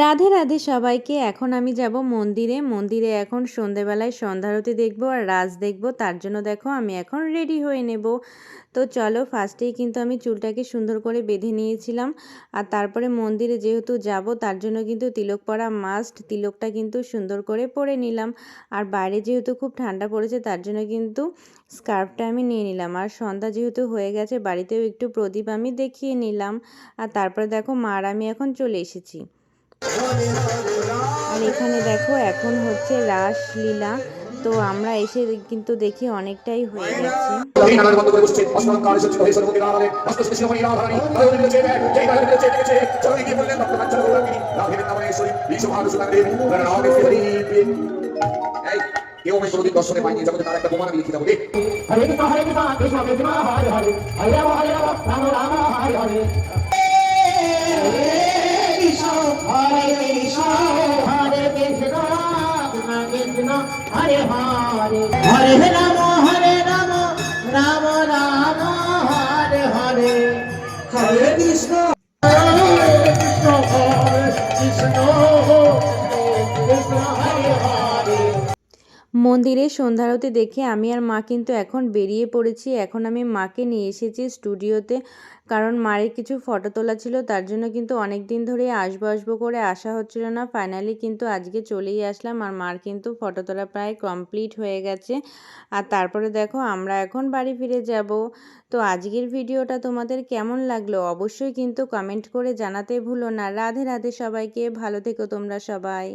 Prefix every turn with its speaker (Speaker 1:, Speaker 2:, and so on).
Speaker 1: রাধে রাধে সবাইকে। এখন আমি যাব মন্দিরে। মন্দিরে এখন সন্ধেবেলায় সন্ধ্যারতি দেখব আর রাজ দেখব। তার জন্য দেখো আমি এখন রেডি হয়ে নেব। তো চলো, ফার্স্টেই কিন্তু আমি চুলটাকে সুন্দর করে বেঁধে নিয়েছিলাম। আর তারপরে মন্দিরে যেহেতু যাব তার জন্য কিন্তু তিলক পরা মাস্ট। তিলকটা কিন্তু সুন্দর করে পরে নিলাম। আর বাইরে যেহেতু খুব ঠান্ডা পড়েছে তার জন্য কিন্তু স্কার্ফটা আমি নিয়ে নিলাম। আর সন্ধ্যা যেহেতু হয়ে গেছে বাড়িতেও একটু প্রদীপ আমি দেখিয়ে নিলাম। আর তারপরে দেখো মার আমি এখন চলে এসেছি। আর এখানে দেখো এখন হচ্ছে রাসলীলা। তো আমরা এসে কিন্তু দেখি অনেকটাই হয়ে গেছে।
Speaker 2: কেউ আমি কোনোদিন দর্শনে পাইনি জগতে তার একটা প্রমাণ আমি লিখিত বলি। হরে কৃষ্ণ কৃষ্ণ কৃষ্ণ হরে হরে, হরে রাম রাম রাম হরে হরে।
Speaker 3: हरे राम राम राम हरे हरे, हरे कृष्ण कृष्ण कृष्ण कृष्ण हरे हरे।
Speaker 1: মন্দিরে সন্ধ্যারতি দেখে আমি আর মা কিন্তু এখন বেরিয়ে পড়েছি। এখন আমি মাকে নিয়ে এসেছি স্টুডিওতে, কারণ মায়ের কিছু ফটো তোলা ছিল। তার জন্য কিন্তু অনেক দিন ধরে আসবো করে আসা হচ্ছিল না। ফাইনালি কিন্তু আজকে চলেই আসলাম। আর মার কিন্তু ফটো তোলা প্রায় কমপ্লিট হয়ে গেছে। আর তারপরে দেখো আমরা এখন বাড়ি ফিরে যাব। তো আজকের ভিডিওটা তোমাদের কেমন লাগলো অবশ্যই কিন্তু কমেন্ট করে জানাতে ভুলো না। রাধে রাধে সবাইকে, ভালো থেকো তোমরা সবাই।